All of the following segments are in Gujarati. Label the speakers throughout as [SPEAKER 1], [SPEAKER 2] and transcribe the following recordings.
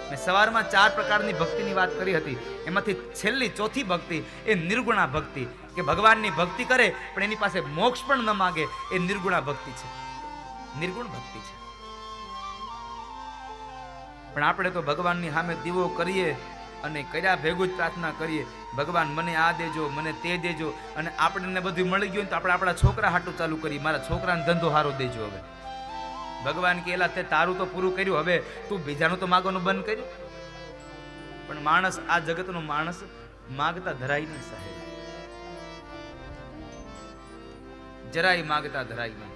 [SPEAKER 1] મેં સવારમાં 4 પ્રકારની ભક્તિની વાત કરી હતી. એમાંથી છેલ્લી ચોથી ભક્તિ એ નિર્ગુણા ભક્તિ, કે ભગવાનની ભક્તિ કરે પણ એની પાસે મોક્ષ પણ ન માગે, એ નિર્ગુણા ભક્તિ છે, નિર્ગુણ ભક્તિ છે. પણ આપણે તો ભગવાનની સામે દીવો કરીએ અને કર્યા ભેગું જ પ્રાર્થના કરીએ, ભગવાન મને આ દેજો, મને તે દેજો, અને આપણને બધું મળી ગયું તો આપણે આપણા છોકરા હાટું ચાલુ કરીએ, મારા છોકરાને ધંધો સારો દેજો. હવે ભગવાન કે એલા તે તારું તો પૂરું કર્યું, હવે તું બીજાનું તો માગવાનું બંધ કર્યું. પણ માણસ, આ જગતનો માણસ માગતા ધરાય નહીં સાહેબ, જરાય માગતા ધરાય નહીં.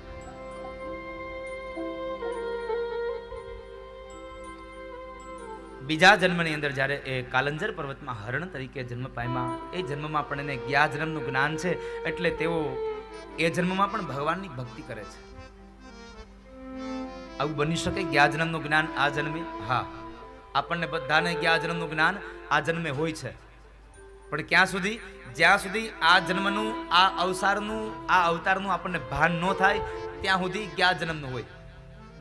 [SPEAKER 1] બીજા જન્મની અંદર જ્યારે એ કાલંજર પર્વતમાં હરણ તરીકે જન્મ પામ્યા, એ જન્મમાં પણ એને જ્ઞાજન્મનું જ્ઞાન છે, એટલે તેઓ એ જન્મમાં પણ ભગવાનની ભક્તિ કરે છે. આવું બની શકે જ્ઞાજન્મનું જ્ઞાન આ જન્મે? હા, આપણને બધાને જ્ઞાજન્મનું જ્ઞાન આ જન્મે હોય છે, પણ ક્યાં સુધી? જ્યાં સુધી આ જન્મનું, આ અવતારનું, આ અવતારનું આપણને ભાન ન થાય ત્યાં સુધી જ્ઞાજન્મનું હોય.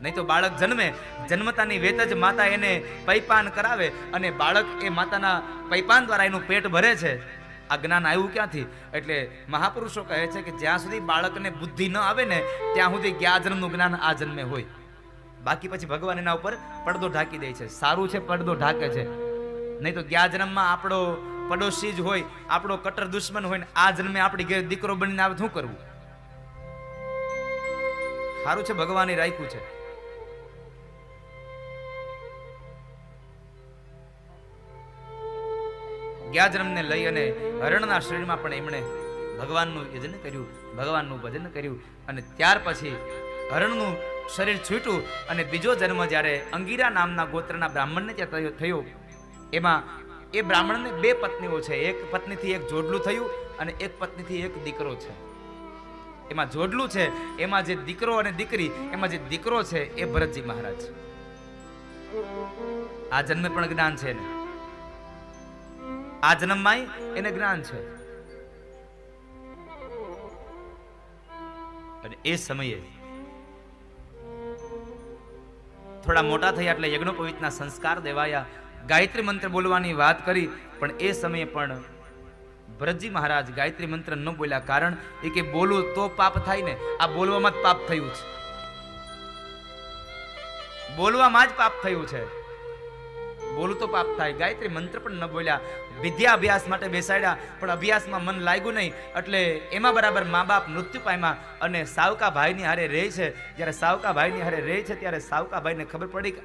[SPEAKER 1] નહીં તો બાળક જન્મે, જન્મતાની વેત જ માતા એને પૈપાન કરાવે અને બાળક એ માતાના પૈપાન દ્વારા એનું પેટ ભરે છે. આ જ્ઞાન આવ્યું ક્યાંથી? એટલે મહાપુરુષો કહે છે કે જ્યાં સુધી બાળકને બુદ્ધિ ન આવે ને ત્યાં સુધી જ્ઞાજન્મનું જ્ઞાન આ જન્મે હોય. બાકી પછી ભગવાન એના ઉપર પડદો ઢાંકી દે છે. સારું છે પડદો ઢાંકે છે, નહીં તો જ્ઞાજન્મમાં આપણો પડોશી જ હોય, આપણો કટ્ટર દુશ્મન હોય ને આ જન્મે આપણી ઘેર દીકરો બનીને આવે, શું કરવું? સારું છે ભગવાને રાખ્યું છે. જ્ઞાજન્મને લઈ અને હરણના શરીરમાં પણ એમણે ભગવાનનું યજન કર્યું, ભગવાનનું ભજન કર્યું, અને ત્યાર પછી હરણનું શરીર છૂટ્યું અને બીજો જન્મ જ્યારે અંગીરા નામના ગોત્રના બ્રાહ્મણને ત્યાં થયો, એમાં એ બ્રાહ્મણને 2 પત્નીઓ છે. એક પત્નીથી એક જોડલું થયું અને એક પત્નીથી એક દીકરો છે. એમાં જોડલું છે, એમાં જે દીકરો અને દીકરી, એમાં જે દીકરો છે એ ભરતજી મહારાજ. આ જન્મે પણ જ્ઞાન છે ને, આ જન્મમાંય એને જ્ઞાન છે. અને એ સમયે થોડા મોટા થયા એટલે યજ્ઞોપવિતના સંસ્કાર દેવાયા, ગાયત્રી મંત્ર બોલવાની વાત કરી, પણ એ સમયે પણ ભરતજી મહારાજ ગાયત્રી મંત્ર ન બોલ્યા. કારણ એ કે બોલું તો પાપ થાય ને, આ બોલવામાં જ પાપ થયું છે, બોલવામાં જ પાપ થયું છે. બોલું તો પાપ થાય, ગાયત્રી મંત્ર પણ ન બોલ્યા. વિદ્યા અભ્યાસ માટે બેસાડ્યા પણ અભ્યાસમાં મન લાગ્યું નહીં, એટલે એમાં બરાબર મા બાપ મૃત્યુ પામ્યા અને સાવકા ભાઈની હારે રહે છે. જ્યારે સાવકા ભાઈની હારે રહે છે ત્યારે સાવકા ભાઈને ખબર પડી કે